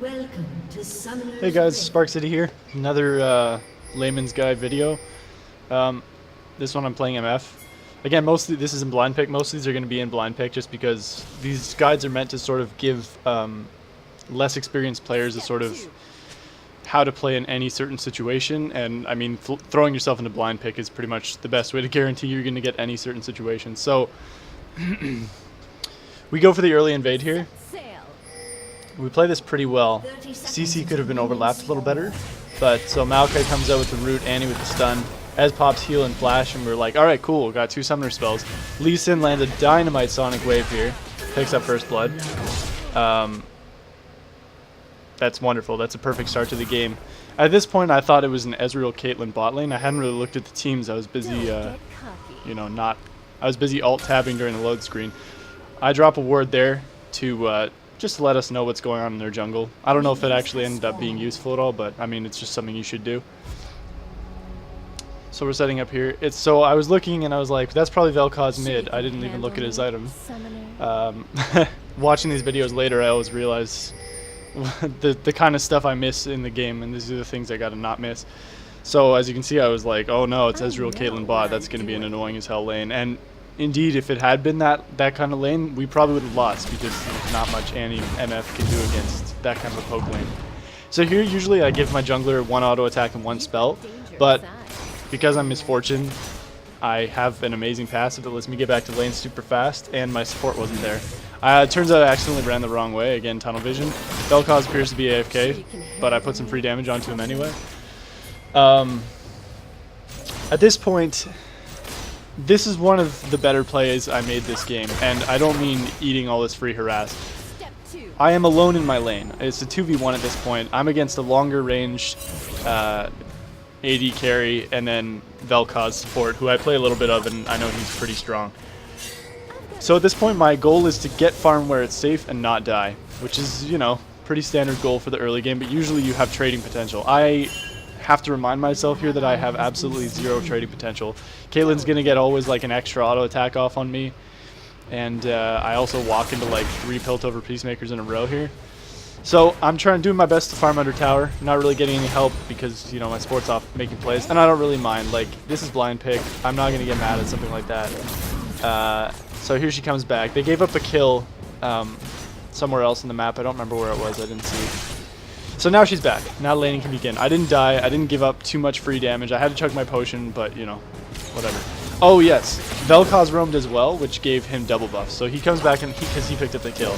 Welcome to Summoner's Hey guys, Rift. Spark City here. Another Layman's Guide video. This one I'm playing MF. Again, mostly this is in blind pick. Most of these are going to be in blind pick just because these guides are meant to sort of give less experienced players a sort of how to play in any certain situation. And I mean, throwing yourself into blind pick is pretty much the best way to guarantee you're going to get any certain situation. So we go for the early invade here. We play this pretty well. CC could have been overlapped a little better, but so Maokai comes out with the root, Annie with the stun, as Pop's heal and flash, and we're like, alright, cool, got 2 summoner spells. Lee Sin lands a dynamite sonic wave here, picks up first blood. That's wonderful, that's a perfect start to the game. At this point I thought it was an Ezreal Caitlyn bot lane. I hadn't really looked at the teams, I was busy, I was busy alt-tabbing during the load screen. I drop a ward there to just to let us know what's going on in their jungle. I don't know if it actually ended up being useful at all, but I mean, it's just something you should do. So we're setting up here. So I was looking and I was like, that's probably Vel'Koz mid. I didn't even look at his item. Watching these videos later, I always realize the kind of stuff I miss in the game, and these are the things I gotta not miss. So as you can see, I was like, oh no, it's Ezreal Caitlyn bot. That's gonna be an annoying as hell lane. And indeed, if it had been that kind of lane, we probably would have lost because there's not much any MF can do against that kind of a poke lane. So here, usually I give my jungler 1 auto attack and 1 spell, but because I'm Misfortune, I have an amazing passive that lets me get back to lane super fast, and my support wasn't there. It turns out I accidentally ran the wrong way, again, tunnel vision. Vel'Koz appears to be AFK, but I put some free damage onto him anyway. At this point, this is one of the better plays I made this game, and I don't mean eating all this free harass. I am alone in my lane. It's a 2v1 at this point. I'm against a longer range AD carry, and then Vel'Koz support, who I play a little bit of, and I know he's pretty strong. So at this point, my goal is to get farm where it's safe and not die, which is, you know, pretty standard goal for the early game, but usually you have trading potential. I have to remind myself here that I have absolutely 0 trading potential. Caitlyn's gonna get always like an extra auto attack off on me, and I also walk into like 3 Piltover Peacemakers in a row here. So I'm trying to do my best to farm under tower, not really getting any help because, you know, my support's off making plays, and I don't really mind. Like, this is blind pick, I'm not gonna get mad at something like that. So here she comes back. They gave up a kill somewhere else in the map. I don't remember where it was, I didn't see. So now she's back. Now laning can begin. I didn't die. I didn't give up too much free damage. I had to chug my potion, but, you know, whatever. Oh, yes. Vel'Koz roamed as well, which gave him double buffs. So he comes back, and because he picked up the kill.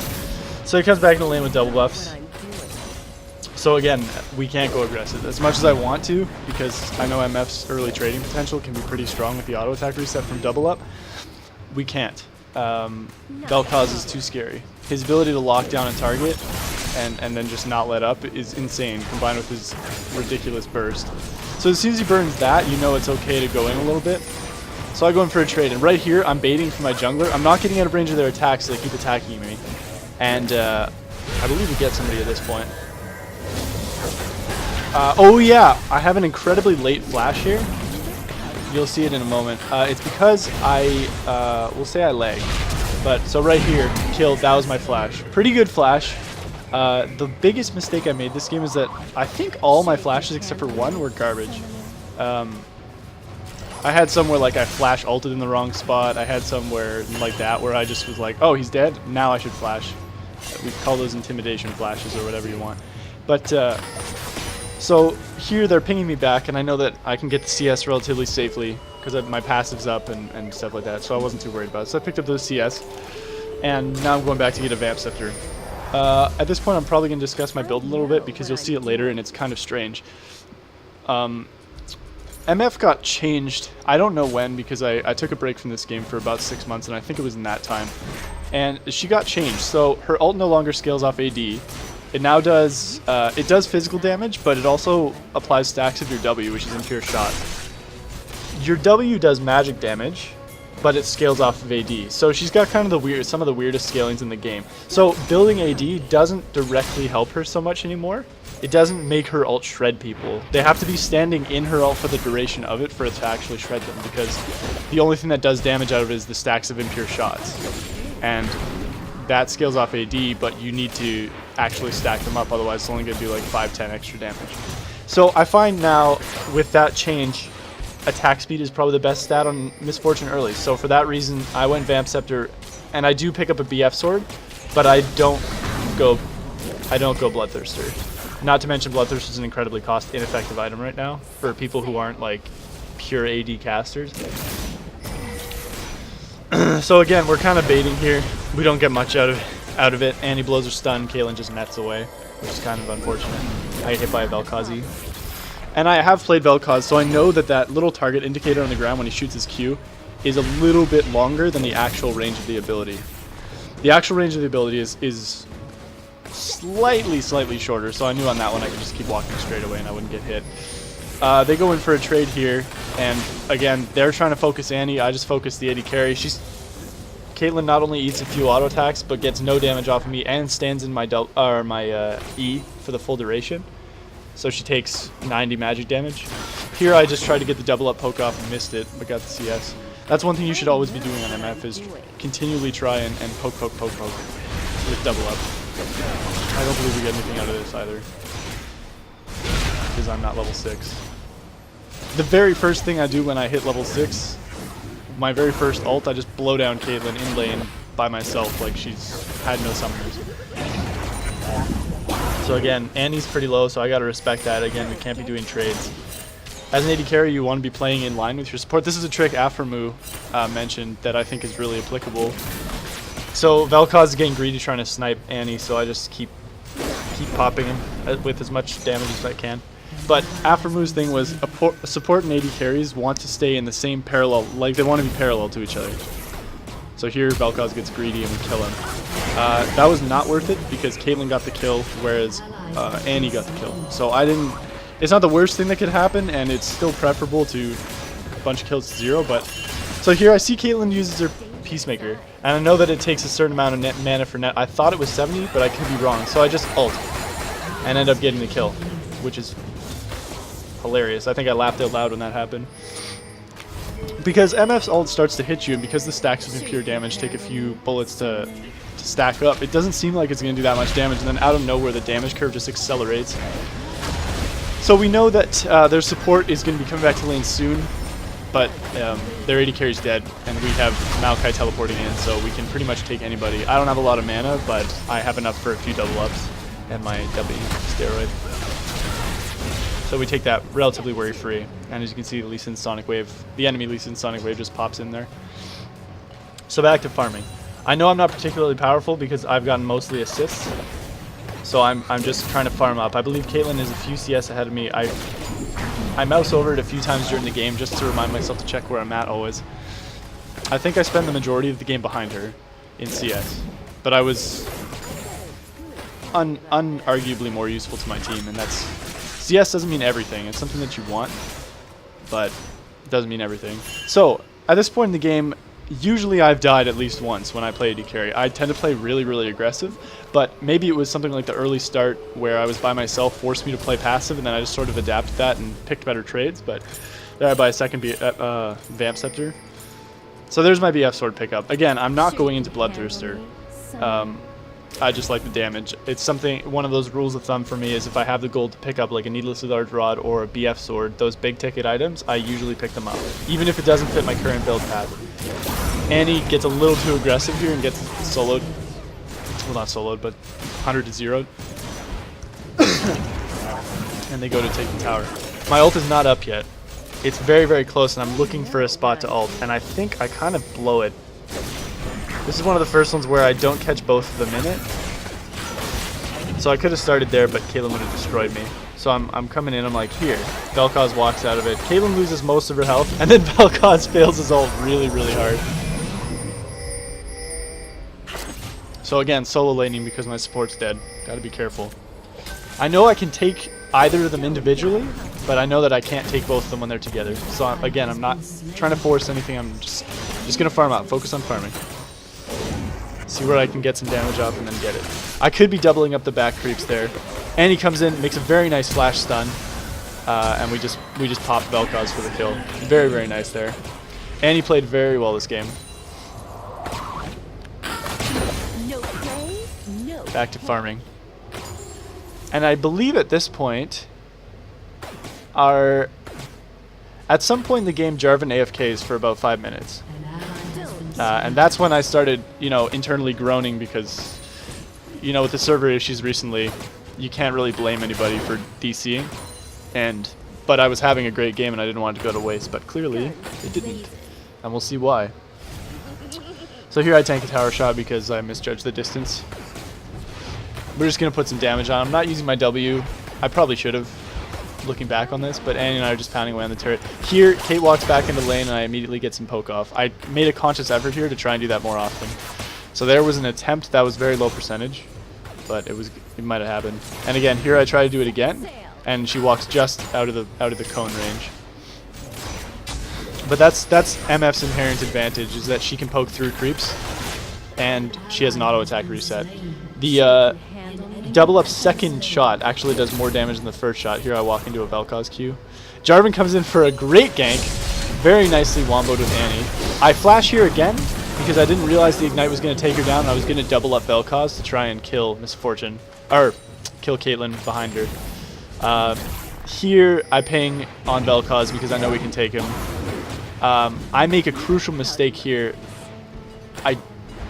So he comes back in the lane with double buffs. So again, we can't go aggressive as much as I want to, because I know MF's early trading potential can be pretty strong with the auto attack reset from double up. We can't. Vel'Koz is too scary. His ability to lock down a target and then just not let up is insane, combined with his ridiculous burst. So as soon as he burns that, you know it's okay to go in a little bit. So I go in for a trade, and right here I'm baiting for my jungler. I'm not getting out of range of their attacks, so they keep attacking me. And I believe we get somebody at this point. Oh yeah, I have an incredibly late flash here. You'll see it in a moment. It's because we'll say I lag. But, so right here, killed, that was my flash. Pretty good flash. The biggest mistake I made this game is that I think all my flashes except for 1 were garbage. I had some where like I flash ulted in the wrong spot. I had some where like that where I just was like, oh, he's dead, now I should flash. We call those intimidation flashes or whatever you want. But so here they're pinging me back, and I know that I can get the CS relatively safely because my passive's up and stuff like that, so I wasn't too worried about it. So I picked up those CS, and now I'm going back to get a Vamp Scepter. At this point I'm probably going to discuss my build a little bit because you'll see it later and it's kind of strange. MF got changed, I don't know when, because I took a break from this game for about 6 months, and I think it was in that time. And she got changed, so her ult no longer scales off AD. It now does, physical damage, but it also applies stacks of your W, which is Impure Shot. Your W does magic damage, but it scales off of AD. So she's got kind of some of the weirdest scalings in the game. So building AD doesn't directly help her so much anymore. It doesn't make her ult shred people. They have to be standing in her ult for the duration of it for it to actually shred them, because the only thing that does damage out of it is the stacks of Impure Shots. And that scales off AD, but you need to actually stack them up, otherwise it's only going to do like 5-10 extra damage. So I find now, with that change, attack speed is probably the best stat on Misfortune early. So for that reason, I went Vamp Scepter, and I do pick up a BF Sword, but I don't go Bloodthirster. Not to mention Bloodthirster is an incredibly cost-ineffective item right now for people who aren't like pure AD casters. So again, we're kind of baiting here. We don't get much out of it. Annie blows her stun, Caitlyn just nets away, which is kind of unfortunate. I get hit by a Vel'Koz. And I have played Vel'Koz, so I know that that little target indicator on the ground when he shoots his Q is a little bit longer than the actual range of the ability. The actual range of the ability is slightly shorter, so I knew on that one I could just keep walking straight away and I wouldn't get hit. They go in for a trade here, and again, they're trying to focus Annie. I just focus the AD carry. Caitlyn not only eats a few auto attacks, but gets no damage off of me and stands in my E for the full duration. So she takes 90 magic damage. Here I just tried to get the double up poke off and missed it, but got the CS. That's one thing you should always be doing on MF, is continually try and poke with double up. I don't believe we get anything out of this either, because I'm not level 6. The very first thing I do when I hit level 6, my very first ult, I just blow down Caitlyn in lane by myself like she's had no summoners. So again, Annie's pretty low, so I gotta respect that. Again, we can't be doing trades. As an AD carry, you want to be playing in line with your support. This is a trick Aphromoo mentioned that I think is really applicable. So Vel'Koz is getting greedy trying to snipe Annie, so I just keep popping him with as much damage as I can. But Aphromu's thing was support and AD carries want to stay in the same parallel, like they want to be parallel to each other. So here Vel'Koz gets greedy and we kill him. That was not worth it because Caitlyn got the kill, whereas Annie got the kill. So it's not the worst thing that could happen, and it's still preferable to a bunch of kills to 0. But so here I see Caitlyn uses her Peacemaker, and I know that it takes a certain amount of mana for net. I thought it was 70, but I could be wrong. So I just ult and end up getting the kill, which is hilarious. I think I laughed out loud when that happened. Because MF's ult starts to hit you, and because the stacks with pure damage take a few bullets to stack up, it doesn't seem like it's going to do that much damage, and then out of nowhere the damage curve just accelerates. So we know that their support is going to be coming back to lane soon, but their AD carry's dead, and we have Maokai teleporting in, so we can pretty much take anybody. I don't have a lot of mana, but I have enough for a few double ups and my W steroid. So we take that relatively worry-free, and as you can see, the Lee Sin Sonic Wave, the enemy Lee Sin Sonic Wave just pops in there. So back to farming. I know I'm not particularly powerful because I've gotten mostly assists, so I'm just trying to farm up. I believe Caitlyn is a few CS ahead of me. I mouse over it a few times during the game just to remind myself to check where I'm at always. I think I spend the majority of the game behind her in CS, but I was unarguably more useful to my team, and that's... CS doesn't mean everything. It's something that you want, but it doesn't mean everything. So, at this point in the game, usually I've died at least once when I play AD carry. I tend to play really aggressive, but maybe it was something like the early start where I was by myself, forced me to play passive, and then I just sort of adapted that and picked better trades, but there I buy a second Vamp Scepter. So there's my BF Sword pickup. Again, I'm not going into Bloodthirster. I just like the damage. It's something, one of those rules of thumb for me is if I have the gold to pick up like a Needlessly Large Rod or a BF Sword, those big ticket items, I usually pick them up, even if it doesn't fit my current build path. Annie gets a little too aggressive here and gets soloed. Well, not soloed, but 100 to 0. And they go to take the tower. My ult is not up yet. It's very close, and I'm looking for a spot to ult, and I think I kind of blow it. This is one of the first ones where I don't catch both of them in it. So I could have started there, but Caitlyn would have destroyed me. So I'm coming in, I'm like, here. Vel'Koz walks out of it. Caitlyn loses most of her health, and then Vel'Koz fails his ult really hard. So again, solo laning because my support's dead. Gotta be careful. I know I can take either of them individually, but I know that I can't take both of them when they're together. So again, I'm not trying to force anything. I'm just gonna farm out. Focus on farming. See where I can get some damage off and then get it. I could be doubling up the back creeps there. And he comes in, makes a very nice flash stun, and we just pop Vel'Koz for the kill. Very nice there. And he played very well this game. Back to farming. And I believe at this point, at some point in the game, Girvin AFKs for about 5 minutes. And that's when I started, you know, internally groaning because, you know, with the server issues recently, you can't really blame anybody for DCing. But I was having a great game and I didn't want it to go to waste, but clearly it didn't. And we'll see why. So here I tank a tower shot because I misjudged the distance. We're just going to put some damage on. I'm not using my W. I probably should have, looking back on this, but Annie and I are just pounding away on the turret. Here, Kate walks back into lane and I immediately get some poke off. I made a conscious effort here to try and do that more often. So there was an attempt that was very low percentage, but it might have happened. And again, here I try to do it again, and she walks just out of the cone range. But that's MF's inherent advantage, is that she can poke through creeps, and she has an auto attack reset. The double up second shot actually does more damage than the first shot. Here I walk into a Vel'Koz Q. Girvin comes in for a great gank, very nicely womboed with Annie. I flash here again because I didn't realize the Ignite was going to take her down, and I was going to double up Vel'Koz to try and kill Misfortune, or kill Caitlyn behind her. Here I ping on Vel'Koz because I know we can take him. I make a crucial mistake here.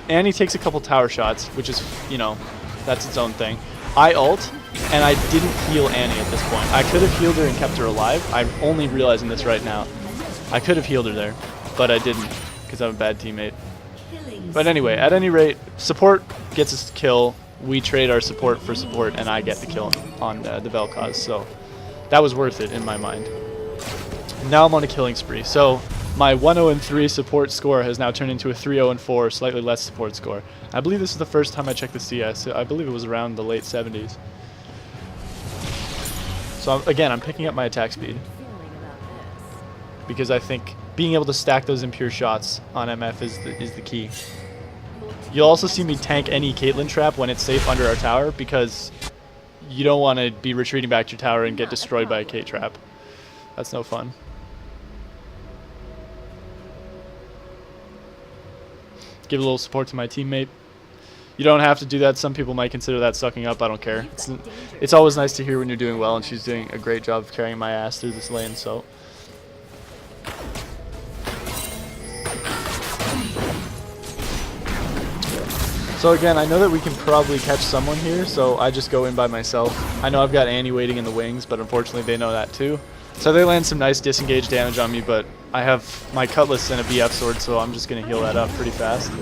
Annie takes a couple tower shots, which is, you know, that's its own thing. I ult, and I didn't heal Annie at this point. I could have healed her and kept her alive. I'm only realizing this right now. I could have healed her there, but I didn't because I'm a bad teammate. But anyway, at any rate, support gets us to kill. We trade our support for support, and I get the kill on the Vel'Koz. So that was worth it in my mind. Now I'm on a killing spree. So my 1-0-3 support score has now turned into a 3-0-4, slightly less support score. I believe this is the first time I checked the CS. I believe it was around the late 70s. So again, I'm picking up my attack speed because I think being able to stack those impure shots on MF is the key. You'll also see me tank any Caitlyn trap when it's safe under our tower because you don't want to be retreating back to your tower and get destroyed by a Kate trap. That's no fun. Give a little support to my teammate. You don't have to do that. Some people might consider that sucking up. I don't care. It's always nice to hear when you're doing well, and she's doing a great job of carrying my ass through this lane, so. So again, I know that we can probably catch someone here, so I just go in by myself. I know I've got Annie waiting in the wings, but unfortunately they know that too. So they land some nice disengage damage on me, but I have my Cutlass and a BF sword, so I'm just going to heal that up pretty fast.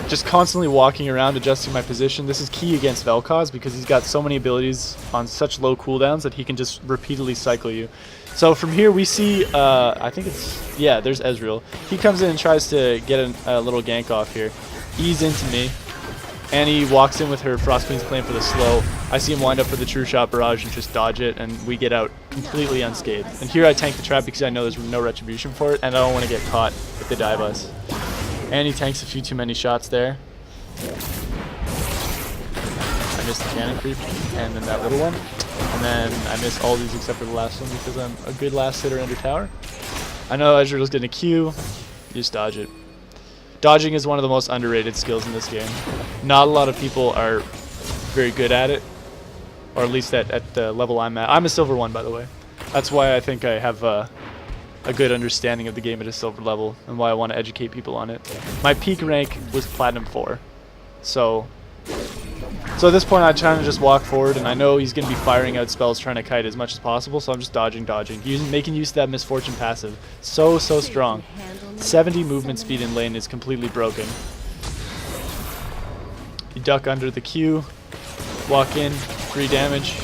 Just constantly walking around, adjusting my position. This is key against Vel'Koz because he's got so many abilities on such low cooldowns that he can just repeatedly cycle you. So from here we see, I think it's, yeah, there's Ezreal. He comes in and tries to get a little gank off here. Ease into me. Annie walks in with her Frostqueen's Claim for the slow. I see him wind up for the True Shot Barrage and just dodge it, and we get out completely unscathed. And here I tank the trap because I know there's no retribution for it, and I don't want to get caught with the dive us. Annie tanks a few too many shots there. I missed the cannon creep, and then that little one. And then I miss all these except for the last one because I'm a good last hitter under tower. I know Ezreal's going to Q. You just dodge it. Dodging is one of the most underrated skills in this game. Not a lot of people are very good at it, or at least at the level I'm at. I'm a silver 1, by the way. That's why I think I have a good understanding of the game at a silver level, and why I want to educate people on it. My peak rank was Platinum 4. So at this point I'm trying to just walk forward, and I know he's going to be firing out spells trying to kite as much as possible, so I'm just dodging, making use of that Misfortune passive. So strong. 70 movement speed in lane is completely broken. You duck under the Q, walk in, 3 damage.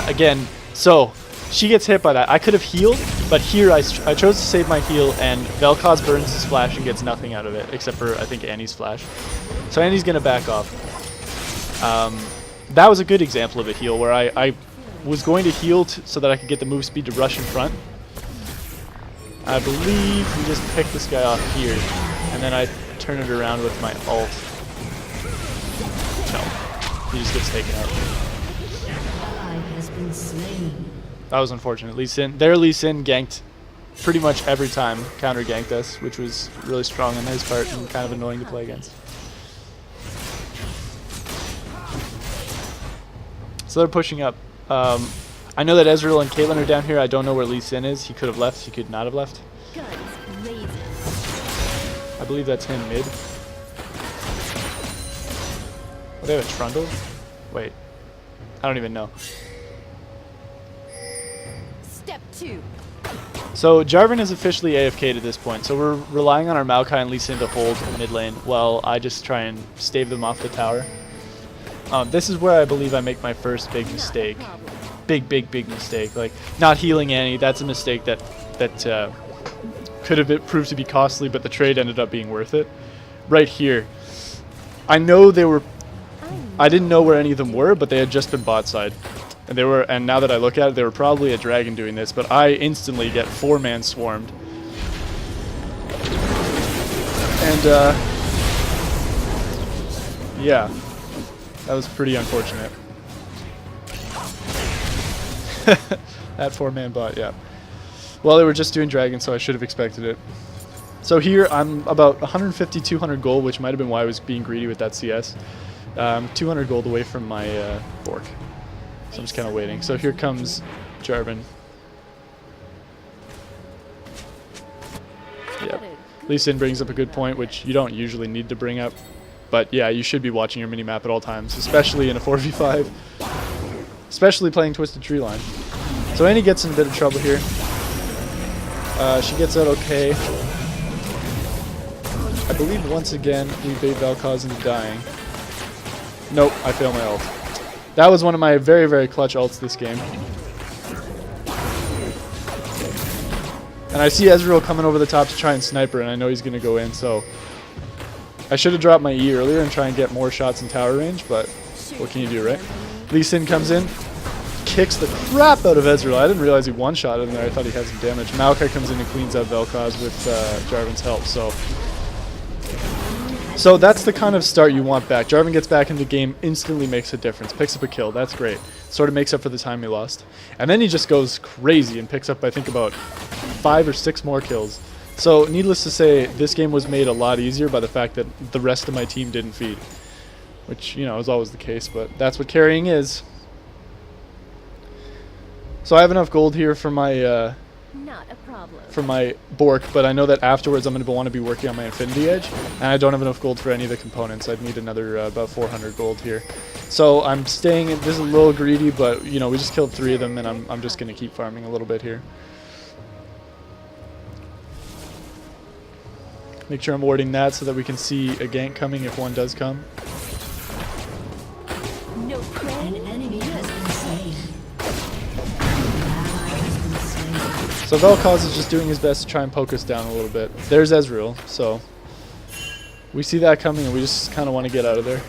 Again, so she gets hit by that. I could have healed, but here I chose to save my heal, and Vel'Koz burns his flash and gets nothing out of it, except for, I think, Annie's flash. So Annie's going to back off. That was a good example of a heal, where I was going to heal so that I could get the move speed to rush in front. I believe we just pick this guy off here, and then I turn it around with my ult. No, he just gets taken out. That was unfortunate. Their Lee Sin ganked pretty much every time, counter ganked us, which was really strong on his part and kind of annoying to play against. So they're pushing up. I know that Ezreal and Caitlyn are down here. I don't know where Lee Sin is. He could have left. He could not have left. I believe that's him mid. Oh, they have a Trundle? Wait. I don't even know. Step 2. So Girvin is officially AFK'd at this point. So we're relying on our Maokai and Lee Sin to hold mid lane while I just try and stave them off the tower. This is where I believe I make my first big mistake. Big mistake. Like, not healing Annie, that's a mistake that could have proved to be costly, but the trade ended up being worth it. Right here. I know they were... I didn't know where any of them were, but they had just been bot side. And now that I look at it, they were probably a dragon doing this, but I instantly get 4-man swarmed. And, yeah. That was pretty unfortunate. That 4-man bot, yeah. Well, they were just doing dragon, so I should have expected it. So here, I'm about 150, 200 gold, which might have been why I was being greedy with that CS. 200 gold away from my Bork. So I'm just kind of waiting. So here comes Girvin. Yeah. Lee Sin brings up a good point, which you don't usually need to bring up. But yeah, you should be watching your minimap at all times, especially in a 4v5. Especially playing Twisted Tree Line. So Annie gets in a bit of trouble here. She gets out okay. I believe once again we bait Vel'Koz into dying. Nope, I fail my ult. That was one of my very, very clutch ults this game. And I see Ezreal coming over the top to try and sniper, and I know he's going to go in, so... I should have dropped my E earlier and try and get more shots in tower range, but what can you do, right? Lee Sin comes in, kicks the crap out of Ezreal. I didn't realize he one-shotted him there. I thought he had some damage. Maokai comes in and cleans out Vel'Koz with Jarvan's help, So that's the kind of start you want back. Girvin gets back in the game, instantly makes a difference, picks up a kill. That's great. Sort of makes up for the time he lost. And then he just goes crazy and picks up, I think, about 5 or 6 more kills. So needless to say, this game was made a lot easier by the fact that the rest of my team didn't feed. Which, you know, is always the case, but that's what carrying is. So I have enough gold here for my... Not a problem. for my Bork, but I know that afterwards I'm going to want to be working on my Infinity Edge, and I don't have enough gold for any of the components. I'd need another about 400 gold here. So I'm staying, this is a little greedy, but you know, we just killed 3 of them, and I'm just going to keep farming a little bit here. Make sure I'm warding that so that we can see a gank coming if one does come. No an enemy has been slain. So Vel'Koz is just doing his best to try and poke us down a little bit. There's Ezreal, so we see that coming and we just kind of want to get out of there.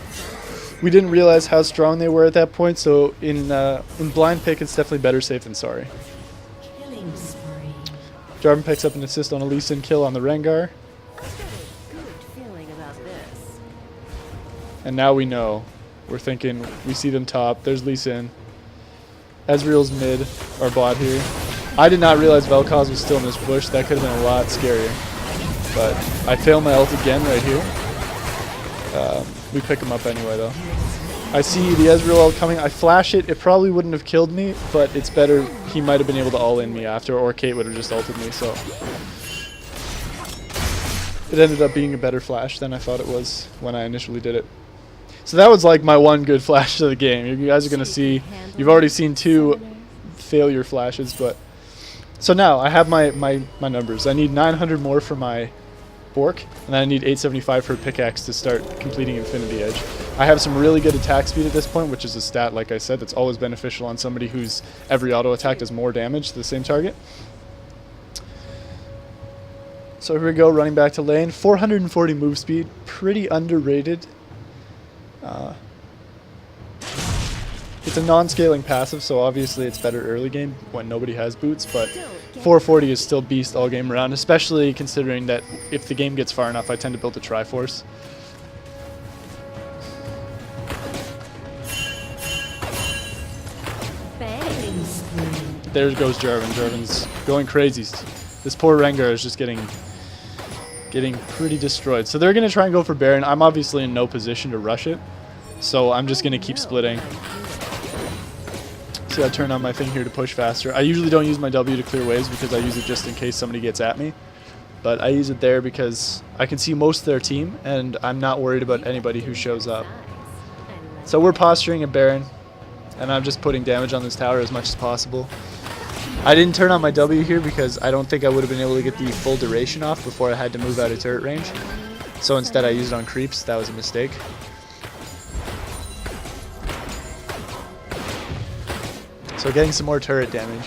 We didn't realize how strong they were at that point, so in blind pick it's definitely better safe than sorry. Killing spree. Girvin picks up an assist on a Lee Sin kill on the Rengar. Good feeling about this. And now we know. We're thinking, we see them top. There's Lee Sin. Ezreal's mid, our bot here. I did not realize Vel'Koz was still in this bush. That could have been a lot scarier. But I failed my ult again right here. We pick him up anyway, though. I see the Ezreal ult coming. I flash it. It probably wouldn't have killed me, but it's better. He might have been able to all-in me after, or Kate would have just ulted me, so... It ended up being a better flash than I thought it was when I initially did it. So that was like my one good flash of the game. You guys are going to see... You've already seen 2 failure flashes, but... So now, I have my numbers. I need 900 more for my Bork, and then I need 875 for a pickaxe to start completing Infinity Edge. I have some really good attack speed at this point, which is a stat, like I said, that's always beneficial on somebody whose every auto attack does more damage to the same target. So here we go, running back to lane. 440 move speed, pretty underrated. It's a non-scaling passive, so obviously it's better early game when nobody has boots, but 440 is still beast all game around, especially considering that if the game gets far enough, I tend to build a Triforce. There goes Girvin. Girvin's going crazy. This poor Rengar is just getting pretty destroyed. So they're going to try and go for Baron. I'm obviously in no position to rush it, so I'm just going to keep splitting. obviously I turn on my thing here to push faster. I usually don't use my W to clear waves because I use it just in case somebody gets at me. But I use it there because I can see most of their team, and I'm not worried about anybody who shows up. So we're posturing a Baron, and I'm just putting damage on this tower as much as possible. I didn't turn on my W here because I don't think I would have been able to get the full duration off before I had to move out of turret range. So instead I used it on creeps. That was a mistake. So getting some more turret damage.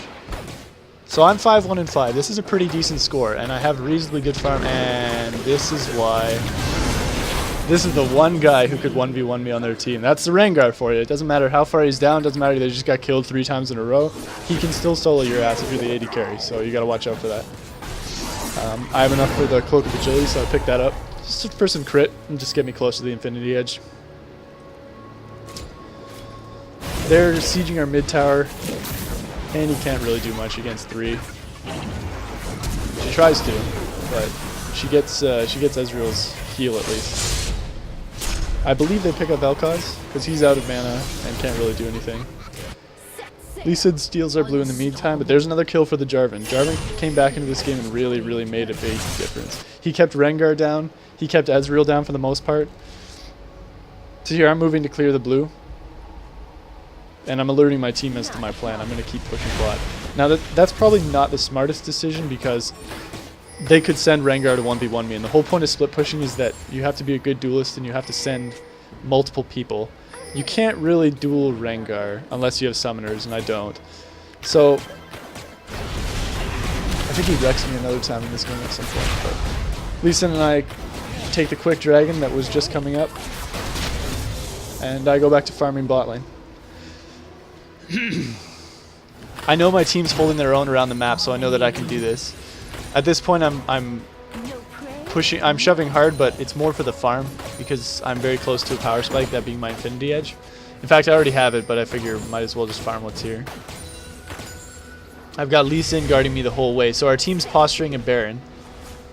So I'm 5-1-5. This is a pretty decent score, and I have reasonably good farm, and this is why. This is the one guy who could 1v1 me on their team. That's the Rengar for you. It doesn't matter how far he's down, doesn't matter if they just got killed 3 times in a row. He can still solo your ass if you're the AD carry, so you gotta watch out for that. I have enough for the Cloak of Agility, so I picked that up. Just for some crit, and just get me close to the Infinity Edge. They're sieging our mid tower, and he can't really do much against 3. She tries to, but she gets Ezreal's heal at least. I believe they pick up Vel'Koz, because he's out of mana and can't really do anything. Lee Sin steals our blue in the meantime, but there's another kill for the Girvin. Girvin came back into this game and really, really made a big difference. He kept Rengar down, he kept Ezreal down for the most part. So here I'm moving to clear the blue. And I'm alerting my team as to my plan. I'm going to keep pushing bot. Now that's probably not the smartest decision because they could send Rengar to 1v1 me. And the whole point of split pushing is that you have to be a good duelist and you have to send multiple people. You can't really duel Rengar unless you have summoners, and I don't. So I think he wrecks me another time in this game at some point. But Lee Sin and I take the quick dragon that was just coming up. And I go back to farming bot lane. I know my team's holding their own around the map, so I know that I can do this. At this point, I'm pushing, I'm shoving hard, but it's more for the farm because I'm very close to a power spike, that being my Infinity Edge. In fact, I already have it, but I figure might as well just farm what's here. I've got Lee Sin guarding me the whole way, so our team's posturing a Baron.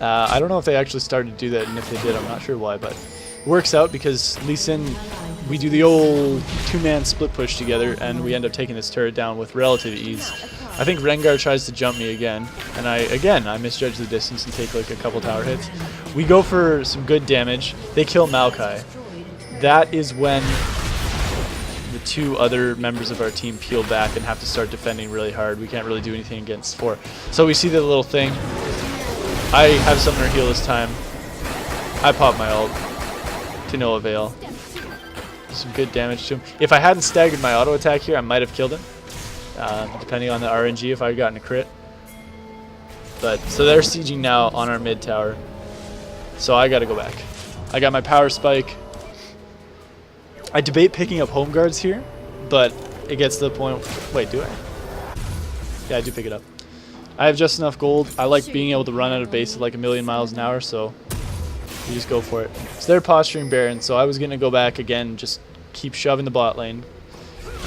I don't know if they actually started to do that, and if they did, I'm not sure why, but it works out because Lee Sin, we do the old 2-man split push together, and we end up taking this turret down with relative ease. I think Rengar tries to jump me again, and I misjudge the distance and take like a couple tower hits. We go for some good damage. They kill Maokai. That is when the 2 other members of our team peel back and have to start defending really hard. We can't really do anything against 4. So we see the little thing. I have Summoner heal this time. I pop my ult to no avail. Some good damage to him. If I hadn't staggered my auto attack here, I might have killed him. Depending on the RNG, if I had gotten a crit. But so they're sieging now on our mid tower. So I gotta go back. I got my power spike. I debate picking up home guards here, but it gets to the point. Wait, do I? Yeah, I do pick it up. I have just enough gold. I like being able to run out of base at like 1,000,000 miles an hour, so you just go for it. So they're posturing Baron, so I was going to go back again, just keep shoving the bot lane.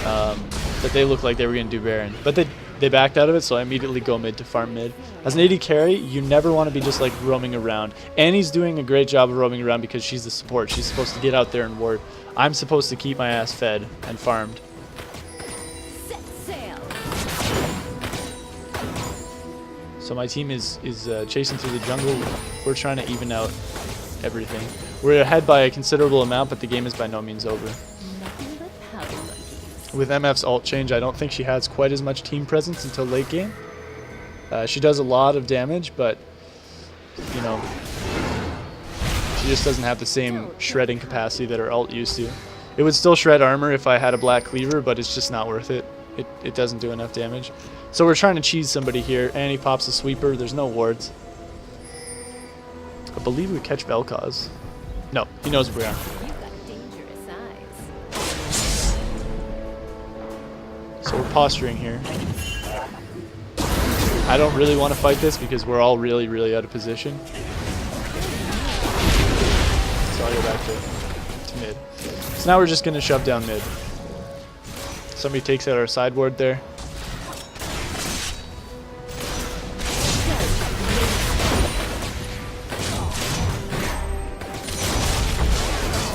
But they looked like they were going to do Baron. But they backed out of it, so I immediately go mid to farm mid. As an AD carry, you never want to be just like roaming around. Annie's doing a great job of roaming around because she's the support. She's supposed to get out there and ward. I'm supposed to keep my ass fed and farmed. Set sail. So my team is chasing through the jungle. We're trying to even out everything. We're ahead by a considerable amount, but the game is by no means over. Nothing but powder monkeys. With MF's ult change, I don't think she has quite as much team presence until late game. She does a lot of damage, but, you know, she just doesn't have the same shredding capacity that her ult used to. It would still shred armor if I had a black cleaver, but it's just not worth it. It doesn't do enough damage. So we're trying to cheese somebody here. Annie pops a sweeper. There's no wards. I believe we catch Vel'Koz. No, he knows where we are. You've got dangerous eyes. So we're posturing here. I don't really want to fight this because we're all really, really out of position. So I'll go back to mid. So now we're just going to shove down mid. Somebody takes out our sideboard there.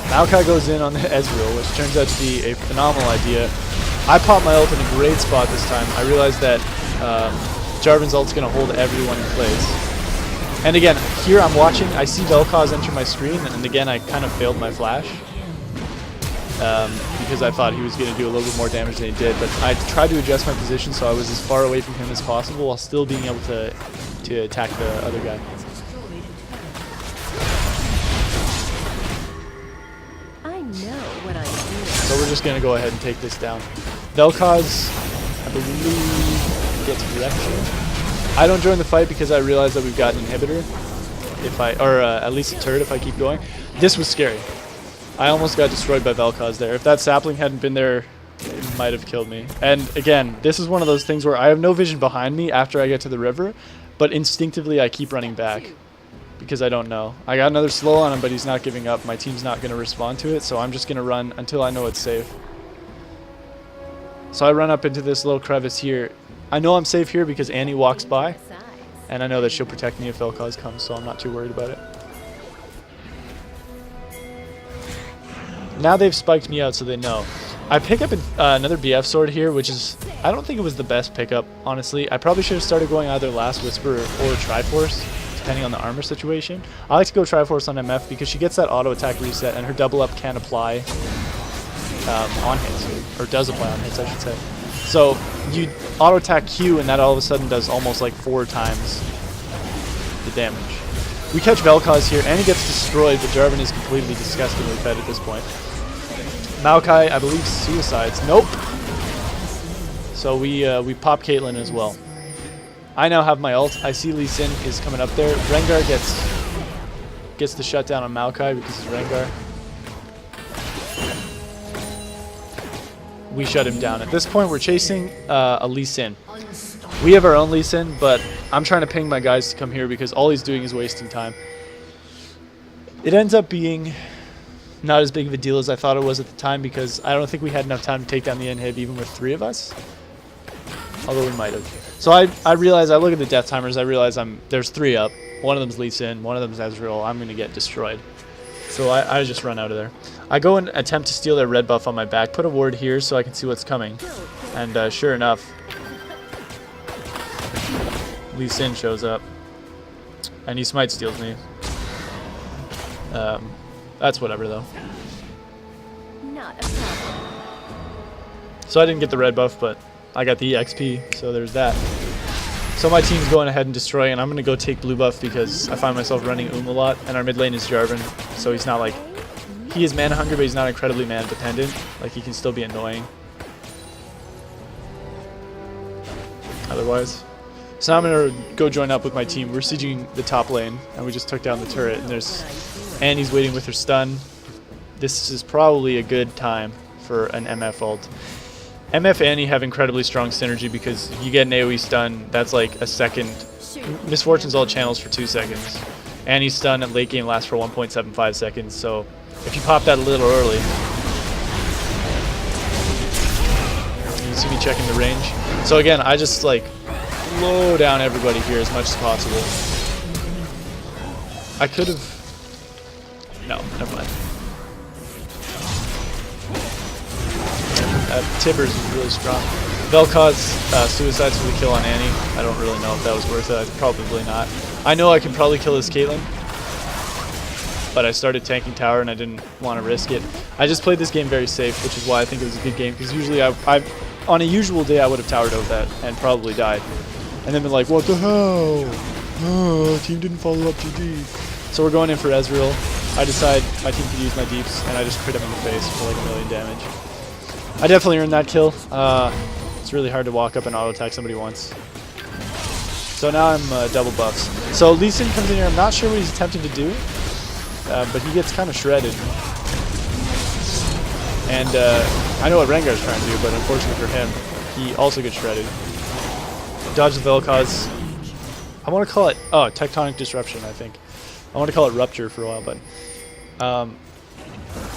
Maokai goes in on the Ezreal, which turns out to be a phenomenal idea. I popped my ult in a great spot this time. I realized that Girvin's ult's going to hold everyone in place. And again, here I'm watching, I see Vel'Koz enter my screen, and again I kind of failed my flash. Because I thought he was going to do a little bit more damage than he did, but I tried to adjust my position so I was as far away from him as possible while still being able to attack the other guy. I know what I'm doing. So we're just going to go ahead and take this down. Vel'Koz, I believe, gets wrecked here. I don't join the fight because I realize that we've got an inhibitor, or at least a turret if I keep going. This was scary. I almost got destroyed by Vel'Koz there. If that sapling hadn't been there, it might have killed me. And again, this is one of those things where I have no vision behind me after I get to the river, but instinctively I keep running back because I don't know. I got another slow on him, but he's not giving up. My team's not going to respond to it, so I'm just going to run until I know it's safe. So I run up into this little crevice here. I know I'm safe here because Annie walks by, and I know that she'll protect me if Vel'Koz comes, so I'm not too worried about it. Now they've spiked me out, so they know. I pick up another BF sword here, which is, I don't think it was the best pickup, honestly. I probably should have started going either Last Whisper or Triforce, depending on the armor situation. I like to go Triforce on MF because she gets that auto attack reset, and her double up can apply on hits, or does apply on hits, I should say. So you auto attack Q, and that all of a sudden does almost like 4 times the damage. We catch Vel'Koz here, and he gets destroyed, but Girvin is completely disgustingly fed at this point. Maokai, I believe, suicides. Nope. So we pop Caitlyn as well. I now have my ult. I see Lee Sin is coming up there. Rengar gets the shutdown on Maokai because it's Rengar. We shut him down. At this point, we're chasing a Lee Sin. We have our own Lee Sin, but I'm trying to ping my guys to come here because all he's doing is wasting time. It ends up being not as big of a deal as I thought it was at the time because I don't think we had enough time to take down the inhib even with 3 of us. Although we might have. So I realize, I look at the death timers, I realize there's 3 up. One of them's Lee Sin, one of them's Ezreal. I'm going to get destroyed. So I just run out of there. I go and attempt to steal their red buff on my back, put a ward here so I can see what's coming. And sure enough, Lee Sin shows up. And he smite steals me. That's whatever though. Not a problem. So I didn't get the red buff, but I got the EXP, so there's that. So my team's going ahead and destroying, and I'm going to go take blue buff because I find myself running a lot, and our mid lane is Girvin, so he's not like... He is mana hungry, but he's not incredibly mana dependent. Like, he can still be annoying. Otherwise. So now I'm going to go join up with my team. We're sieging the top lane, and we just took down the turret, and there's... Annie's waiting with her stun. This is probably a good time for an MF ult. MF Annie have incredibly strong synergy because if you get an AoE stun, that's like a second. Miss Fortune's ult channels for 2 seconds. Annie's stun at late game lasts for 1.75 seconds, so if you pop that a little early, you see me checking the range. So again, I just like slow down everybody here as much as possible. I could have... No, never mind. Tibbers is really strong. Vel'Koz suicides for the kill on Annie. I don't really know if that was worth it. Probably not. I know I can probably kill this Caitlyn, but I started tanking tower and I didn't want to risk it. I just played this game very safe, which is why I think it was a good game, because usually on a usual day I would have towered over that and probably died. And then been like, what the hell? Oh, team didn't follow up GG. So we're going in for Ezreal. I decide my team can use my deeps, and I just crit him in the face for like 1 million damage. I definitely earned that kill. It's really hard to walk up and auto attack somebody once. So now I'm double buffs. So Lee Sin comes in here. I'm not sure what he's attempting to do, but he gets kind of shredded. And I know what Rengar's trying to do, but unfortunately for him, he also gets shredded. Dodge the Vel'Koz. I want to call it tectonic disruption. I think I want to call it rupture for a while, but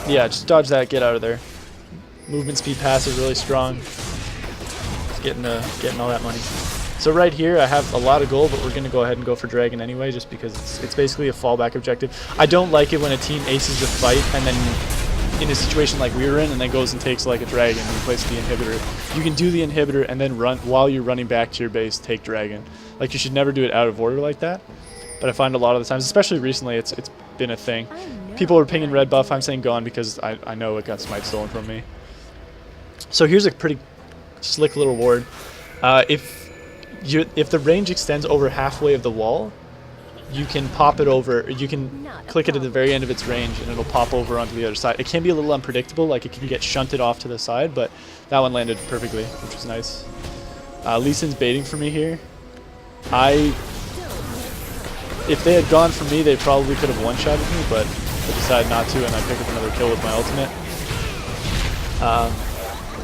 yeah, just dodge that. Get out of there. Movement speed passive really strong. It's getting all that money. So right here I have a lot of gold, but we're going to go ahead and go for Dragon anyway, just because it's basically a fallback objective. I don't like it when a team aces a fight and then in a situation like we were in and then goes and takes like a dragon and places the inhibitor. You can do the inhibitor and then run while you're running back to your base, take dragon. Like, you should never do it out of order like that. But I find a lot of the times, especially recently, it's been a thing. People are pinging red buff. I'm saying gone because I know it got smite stolen from me. So here's a pretty slick little ward. If the range extends over halfway of the wall, you can pop it over. You can click it at the very end of its range, and it'll pop over onto the other side. It can be a little unpredictable, like it can get shunted off to the side, but that one landed perfectly, which was nice. Lee Sin's baiting for me here. If they had gone for me, they probably could have one-shotted me, but I decided not to, and I picked up another kill with my ultimate.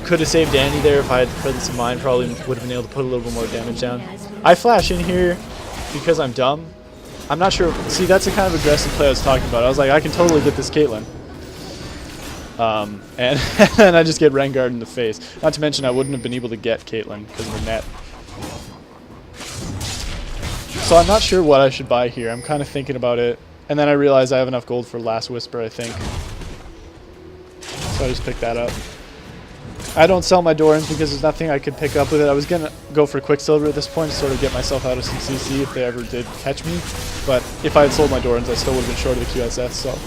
Could have saved Danny there if I had presence of mind. Probably would have been able to put a little bit more damage down. I flash in here because I'm dumb. I'm not sure. See, that's the kind of aggressive play I was talking about. I was like, I can totally get this Caitlyn. And then I just get Rengar in the face. Not to mention, I wouldn't have been able to get Caitlyn because of the net. So I'm not sure what I should buy here. I'm kind of thinking about it. And then I realize I have enough gold for Last Whisper, I think. So I just picked that up. I don't sell my Dorans because there's nothing I could pick up with it. I was going to go for Quicksilver at this point to sort of get myself out of some CC if they ever did catch me. But if I had sold my Dorans, I still would have been short of the QSS, so.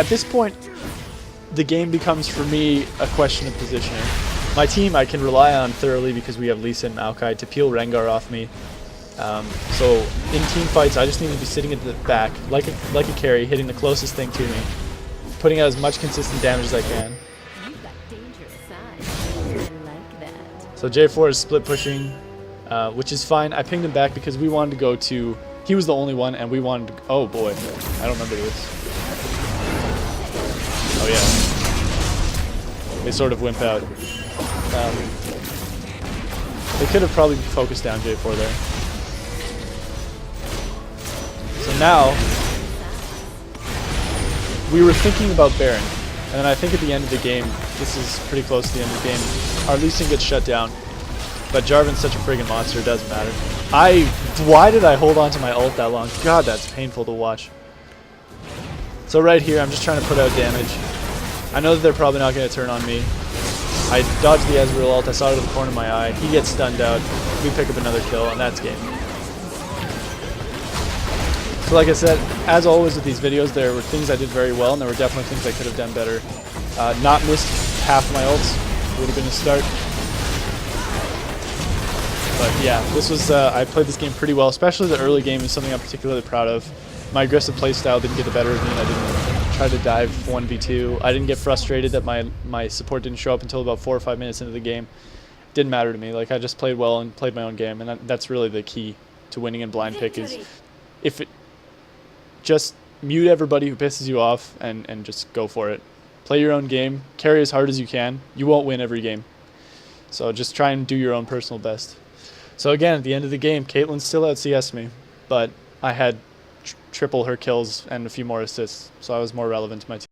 At this point, the game becomes, for me, a question of positioning. My team I can rely on thoroughly because we have Lee Sin and Maokai to peel Rengar off me. So in team fights, I just need to be sitting at the back, like a carry, hitting the closest thing to me, putting out as much consistent damage as I can. So J4 is split pushing, which is fine. I pinged him back because we wanted to go to... He was the only one, and we wanted to... Oh boy, I don't remember this. Oh yeah. They sort of wimp out. They could have probably focused down J4 there. So now, we were thinking about Baron, and then I think at the end of the game, this is pretty close to the end of the game, our Lee Sin gets shut down, but Girvin's such a friggin' monster, it doesn't matter. Why did I hold on to my ult that long? God, that's painful to watch. So right here, I'm just trying to put out damage. I know that they're probably not going to turn on me. I dodged the Ezreal ult, I saw it out of the corner of my eye, he gets stunned out, we pick up another kill, and that's game. So like I said, as always with these videos, there were things I did very well, and there were definitely things I could have done better. Not missed half my ults would have been a start. But yeah, this was, I played this game pretty well, especially the early game is something I'm particularly proud of. My aggressive playstyle didn't get the better of me, and I didn't try to dive 1v2. I didn't get frustrated that my support didn't show up until about 4 or 5 minutes into the game. Didn't matter to me. Like, I just played well and played my own game, and that's really the key to winning in blind pick is just mute everybody who pisses you off and just go for it. Play your own game, carry as hard as you can. You won't win every game. So just try and do your own personal best. So again, at the end of the game, Caitlyn still out CS me, but I had triple her kills and a few more assists, so I was more relevant to my team.